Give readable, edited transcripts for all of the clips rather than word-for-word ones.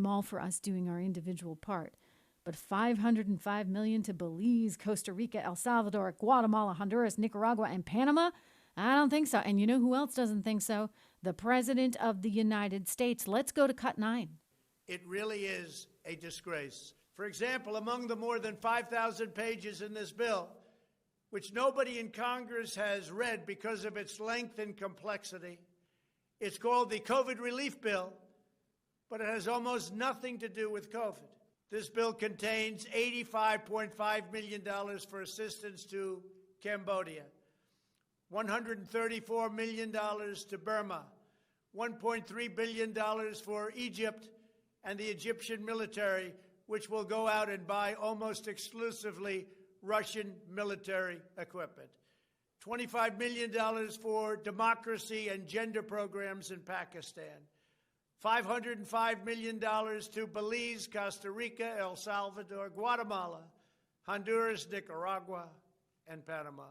I'm all for us doing our individual part. But $505 million to Belize, Costa Rica, El Salvador, Guatemala, Honduras, Nicaragua, and Panama? I don't think so. And you know who else doesn't think so? The President of the United States. Let's go to cut 9. It really is a disgrace. For example, among the more than 5,000 pages in this bill, which nobody in Congress has read because of its length and complexity, it's called the COVID Relief Bill, but it has almost nothing to do with COVID. This bill contains $85.5 million for assistance to Cambodia, $134 million to Burma, $1.3 billion for Egypt and the Egyptian military, which will go out and buy almost exclusively Russian military equipment, $25 million for democracy and gender programs in Pakistan, $505 million to Belize, Costa Rica, El Salvador, Guatemala, Honduras, Nicaragua, and Panama,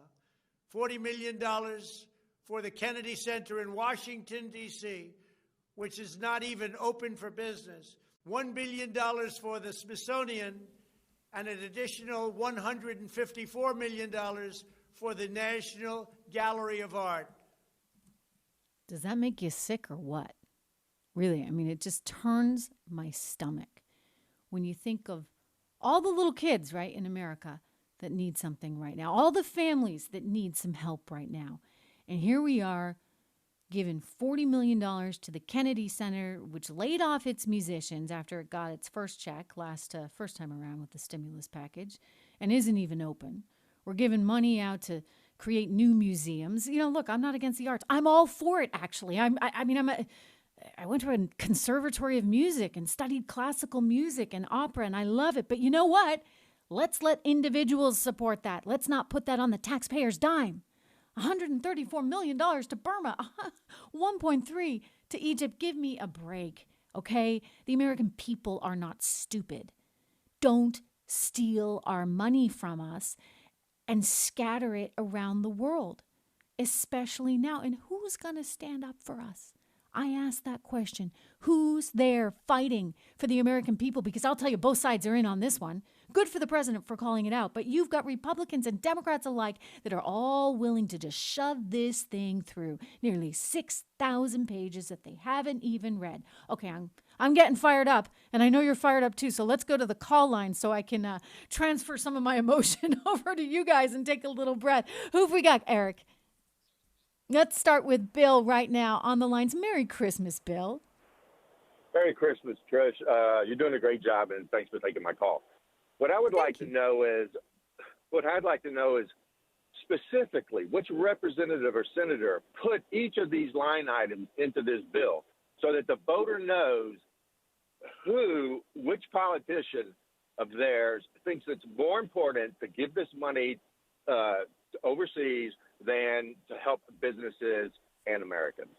$40 million for the Kennedy Center in Washington, D.C., which is not even open for business, $1 billion for the Smithsonian, and an additional $154 million for the National Gallery of Art. Does that make you sick or what? Really, I mean, it just turns my stomach when you think of all the little kids, right, in America that need something right now, all the families that need some help right now. And here we are giving $40 million to the Kennedy Center, which laid off its musicians after it got its first check first time around with the stimulus package and isn't even open. We're giving money out to create new museums. You know, look, I'm not against the arts. I'm all for it, actually. I went to a conservatory of music and studied classical music and opera, and I love it. But you know what? Let's let individuals support that. Let's not put that on the taxpayer's dime. $134 million to Burma, $1.3 to Egypt. Give me a break, okay? The American people are not stupid. Don't steal our money from us and scatter it around the world, especially now. And who's going to stand up for us? I asked that question. Who's there fighting for the American people? Because I'll tell you, both sides are in on this one. Good for the president for calling it out. But you've got Republicans and Democrats alike that are all willing to just shove this thing through. Nearly 6,000 pages that they haven't even read. Okay, I'm getting fired up, and I know you're fired up too. So let's go to the call line so I can transfer some of my emotion over to you guys and take a little breath. Who have we got, Eric? Let's start with Bill right now on the lines. Merry Christmas, Bill. Merry Christmas, Trish. You're doing a great job, and thanks for taking my call. What I'd like to know is specifically which representative or senator put each of these line items into this bill so that the voter knows which politician of theirs thinks it's more important to give this money overseas than to help businesses and Americans.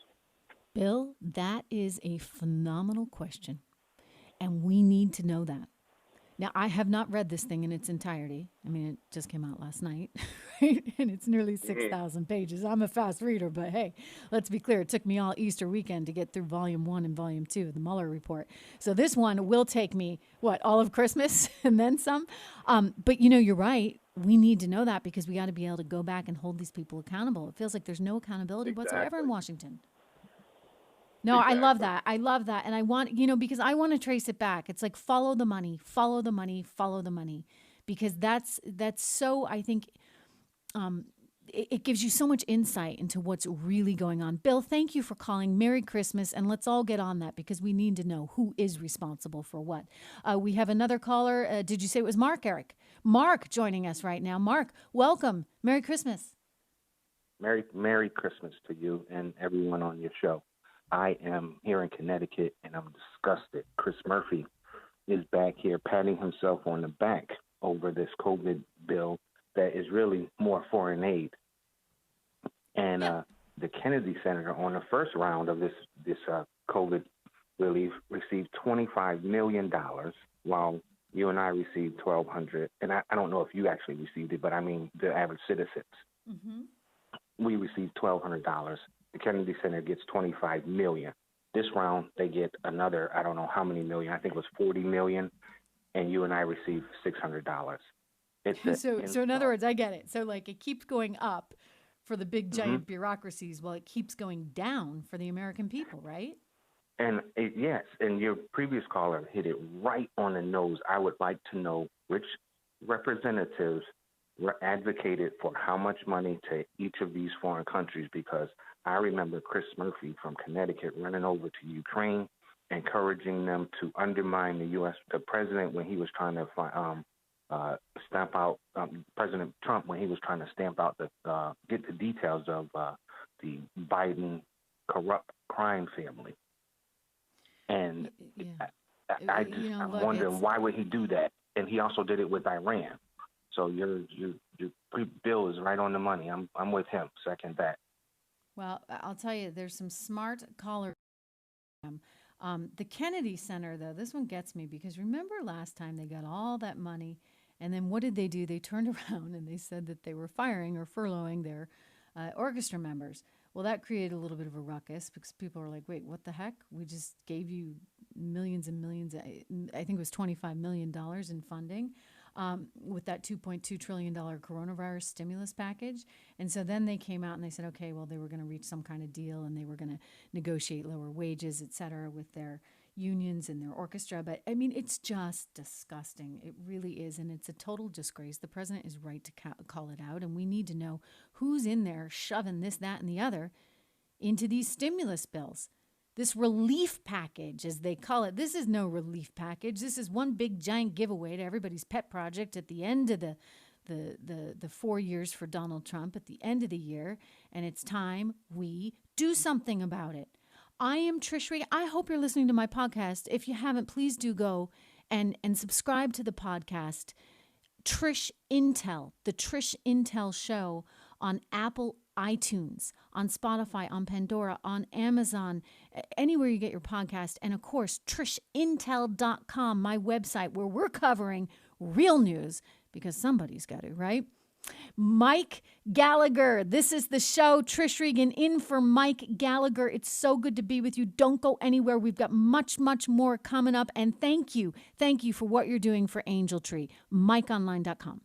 Bill, that is a phenomenal question, and we need to know that. Now, I have not read this thing in its entirety. I mean, it just came out last night, right? And it's nearly 6,000 pages. I'm a fast reader, but hey, let's be clear. It took me all Easter weekend to get through Volume 1 and Volume 2 of the Mueller Report. So this one will take me, all of Christmas and then some? But, you're right. We need to know that because we got to be able to go back and hold these people accountable. It feels like there's no accountability whatsoever in Washington. No, exactly. I love that. And I want, because I want to trace it back. It's like follow the money, follow the money, follow the money. Because that's so, I think, it gives you so much insight into what's really going on. Bill, thank you for calling. Merry Christmas. And let's all get on that because we need to know who is responsible for what. We have another caller. Did you say it was Mark, Eric? Mark joining us right now. Mark, welcome. Merry Christmas. Merry Christmas to you and everyone on your show. I am here in Connecticut, and I'm disgusted. Chris Murphy is back here patting himself on the back over this COVID bill that is really more foreign aid. And the Kennedy Center on the first round of this COVID relief received $25 million, while you and I received $1,200. And I don't know if you actually received it, but I mean the average citizens. Mm-hmm. We received $1,200. The Kennedy Center gets $25 million. This round, they get another, I don't know how many million. I think it was 40 million, and you and I receive $600. It's So in other words, I get it. So like it keeps going up for the big mm-hmm. giant bureaucracies while it keeps going down for the American people, right? And yes, and your previous caller hit it right on the nose. I would like to know which representatives advocated for how much money to each of these foreign countries, because I remember Chris Murphy from Connecticut running over to Ukraine, encouraging them to undermine the president when he was trying to stamp out President Trump when he was trying to stamp out get the details of the Biden corrupt crime family. And Yeah. I'm wondering why would he do that? And he also did it with Iran. So your bill is right on the money. I'm with him. Second that. Well, I'll tell you, there's some smart callers. The Kennedy Center, though, this one gets me because remember last time they got all that money, and then what did they do? They turned around and they said that they were firing or furloughing their orchestra members. Well, that created a little bit of a ruckus because people were like, wait, what the heck? We just gave you millions and millions. I think it was $25 million in funding with that $2.2 trillion coronavirus stimulus package. And so then they came out and they said, okay, well, they were going to reach some kind of deal and they were going to negotiate lower wages, et cetera, with their unions and their orchestra. But I mean, it's just disgusting. It really is. And it's a total disgrace. The president is right to call it out. And we need to know who's in there shoving this, that, and the other into these stimulus bills. This relief package, as they call it, this is no relief package. This is one big giant giveaway to everybody's pet project at the end of the 4 years for Donald Trump, at the end of the year. And it's time we do something about it. I am Trish Regan. I hope you're listening to my podcast. If you haven't, please do go and subscribe to the podcast. Trish Intel, the Trish Intel Show on Apple iTunes, on Spotify, on Pandora, on Amazon, anywhere you get your podcast. And of course, trishintel.com, my website where we're covering real news because somebody's got to, right? Mike Gallagher. This is the show. Trish Regan in for Mike Gallagher. It's so good to be with you. Don't go anywhere. We've got much, much more coming up. And thank you. Thank you for what you're doing for Angel Tree. MikeOnline.com.